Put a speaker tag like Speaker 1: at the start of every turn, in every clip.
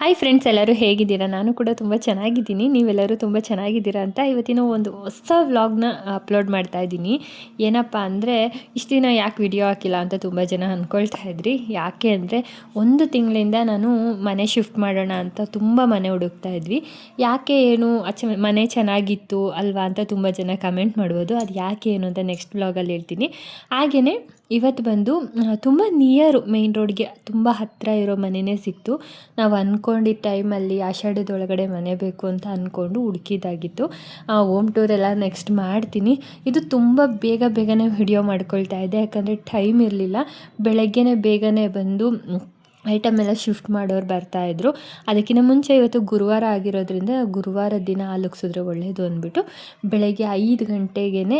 Speaker 1: Hi friends, ಎಲ್ಲರೂ ಹೇಗಿದ್ದೀರಾ? ನಾನು ಕೂಡ ತುಂಬ ಚೆನ್ನಾಗಿದ್ದೀನಿ. ನೀವೆಲ್ಲರೂ ತುಂಬ ಚೆನ್ನಾಗಿದ್ದೀರಾ ಅಂತ ಇವತ್ತಿನ ಒಂದು ಹೊಸ ವ್ಲಾಗ್ನ ಅಪ್ಲೋಡ್ ಮಾಡ್ತಾ ಇದ್ದೀನಿ. ಏನಪ್ಪ ಅಂದರೆ, ಇಷ್ಟು ದಿನ ಯಾಕೆ ವಿಡಿಯೋ ಹಾಕಿಲ್ಲ ಅಂತ ತುಂಬ ಜನ ಅಂದ್ಕೊಳ್ತಾ ಇದ್ರಿ. ಯಾಕೆ ಅಂದರೆ, 1 ತಿಂಗಳಿಂದ ನಾನು ಮನೆ ಶಿಫ್ಟ್ ಮಾಡೋಣ ಅಂತ ತುಂಬ ಮನೆ ಹುಡುಕ್ತಾ ಇದ್ವಿ. ಯಾಕೆ ಏನು ಮನೆ ಚೆನ್ನಾಗಿತ್ತು ಅಲ್ವಾ ಅಂತ ತುಂಬ ಜನ ಕಮೆಂಟ್ ಮಾಡ್ಬೋದು. ಅದು ಯಾಕೆ ಏನು ಅಂತ ನೆಕ್ಸ್ಟ್ ವ್ಲಾಗಲ್ಲಿ ಹೇಳ್ತೀನಿ. ಹಾಗೆಯೇ ಇವತ್ತು ಬಂದು ತುಂಬ ನಿಯರು ಮೇಯ್ನ್ ರೋಡ್ಗೆ ತುಂಬ ಹತ್ತಿರ ಇರೋ ಮನೆಯೇ ಸಿಕ್ತು. ನಾವು ಅಂದ್ಕೊಂಡಿದ್ದ ಟೈಮಲ್ಲಿ ಆಷಾಢದೊಳಗಡೆ ಮನೆ ಬೇಕು ಅಂತ ಅಂದ್ಕೊಂಡು ಹುಡುಕಿದಾಗಿತ್ತು. ಹೋಮ್ ಟೂರೆಲ್ಲ ನೆಕ್ಸ್ಟ್ ಮಾಡ್ತೀನಿ. ಇದು ತುಂಬ ಬೇಗನೆ ವಿಡಿಯೋ ಮಾಡ್ಕೊಳ್ತಾ ಇದ್ದೆ, ಯಾಕಂದರೆ ಟೈಮ್ ಇರಲಿಲ್ಲ. ಬೆಳಗ್ಗೆನೇ ಬೇಗನೆ ಬಂದು ಐಟಮ್ ಎಲ್ಲ ಶಿಫ್ಟ್ ಮಾಡೋರು ಬರ್ತಾಯಿದ್ರು. ಅದಕ್ಕಿಂತ ಮುಂಚೆ ಇವತ್ತು ಗುರುವಾರ ಆಗಿರೋದ್ರಿಂದ ಗುರುವಾರದ ದಿನ ಹಾಲುಗ್ಸಿದ್ರೆ ಒಳ್ಳೆಯದು ಅಂದ್ಬಿಟ್ಟು ಬೆಳಗ್ಗೆ 5 ಗಂಟೆಗೇ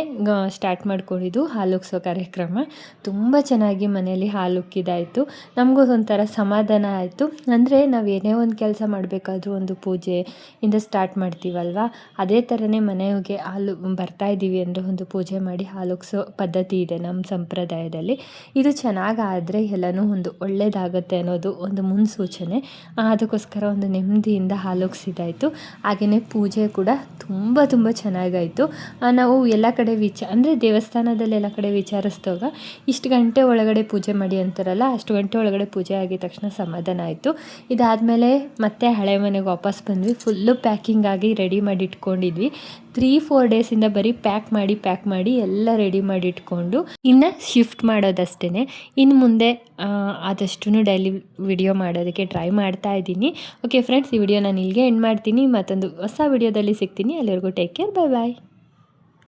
Speaker 1: ಸ್ಟಾರ್ಟ್ ಮಾಡ್ಕೊಂಡಿದ್ದು ಹಾಲುಗ್ಸೋ ಕಾರ್ಯಕ್ರಮ. ತುಂಬ ಚೆನ್ನಾಗಿ ಮನೆಯಲ್ಲಿ ಹಾಲುಕ್ಕಿದಾಯಿತು. ನಮಗೂ ಒಂಥರ ಸಮಾಧಾನ ಆಯಿತು. ಅಂದರೆ ನಾವು ಏನೇ ಒಂದು ಕೆಲಸ ಮಾಡಬೇಕಾದ್ರೂ ಒಂದು ಪೂಜೆಯಿಂದ ಸ್ಟಾರ್ಟ್ ಮಾಡ್ತೀವಲ್ವ, ಅದೇ ಥರನೇ ಮನೆಗೆ ಹಾಲು ಬರ್ತಾಯಿದ್ದೀವಿ ಅಂದರೆ ಒಂದು ಪೂಜೆ ಮಾಡಿ ಹಾಲುಗ್ಸೋ ಪದ್ಧತಿ ಇದೆ ನಮ್ಮ ಸಂಪ್ರದಾಯದಲ್ಲಿ. ಇದು ಚೆನ್ನಾಗಾದರೆ ಎಲ್ಲನೂ ಒಂದು ಒಳ್ಳೆಯದಾಗುತ್ತೆ ಅನ್ನೋದು ಒಂದು ಮುನ್ಸೂಚನೆ. ಅದಕ್ಕೋಸ್ಕರ ಒಂದು ನೆಮ್ಮದಿಯಿಂದ ಹಾಲುಗ್ಸಿದಾಯಿತು. ಹಾಗೆಯೇ ಪೂಜೆ ಕೂಡ ತುಂಬ ಚೆನ್ನಾಗಾಯಿತು. ನಾವು ಎಲ್ಲ ಕಡೆ ಅಂದರೆ ದೇವಸ್ಥಾನದಲ್ಲಿ ಎಲ್ಲ ಕಡೆ ವಿಚಾರಿಸಿದಾಗ ಇಷ್ಟು ಗಂಟೆ ಒಳಗಡೆ ಪೂಜೆ ಮಾಡಿ ಅಂತಾರಲ್ಲ, ಅಷ್ಟು ಗಂಟೆ ಒಳಗಡೆ ಪೂಜೆ ಆಗಿದ ತಕ್ಷಣ ಸಮಾಧಾನ ಆಯಿತು. ಇದಾದಮೇಲೆ ಮತ್ತೆ ಹಳೆ ಮನೆಗೆ ವಾಪಸ್ ಬಂದ್ವಿ. ಫುಲ್ಲು ಪ್ಯಾಕಿಂಗ್ ಆಗಿ ರೆಡಿ ಮಾಡಿ ಇಟ್ಕೊಂಡಿದ್ವಿ. 3-4 ಡೇಸಿಂದ ಬರೀ ಪ್ಯಾಕ್ ಮಾಡಿ ಎಲ್ಲ ರೆಡಿ ಮಾಡಿ ಇಟ್ಕೊಂಡು ಇನ್ನು ಶಿಫ್ಟ್ ಮಾಡೋದಷ್ಟೇ. ಇನ್ನು ಮುಂದೆ ಆದಷ್ಟು ಡೈಲಿ ವಿಡಿಯೋ ಮಾಡೋದಕ್ಕೆ ಟ್ರೈ ಮಾಡ್ತಾ ಇದ್ದೀನಿ. ಓಕೆ ಫ್ರೆಂಡ್ಸ್, ಈ ವಿಡಿಯೋ ನಾನು ಇಲ್ಲಿಗೆ ಎಂಡ್ ಮಾಡ್ತೀನಿ. ಮತ್ತೊಂದು ಹೊಸ ವಿಡಿಯೋದಲ್ಲಿ ಸಿಗ್ತೀನಿ. ಅಲ್ಲಿವರೆಗೂ ಟೇಕ್ ಕೇರ್, ಬಾಯ್.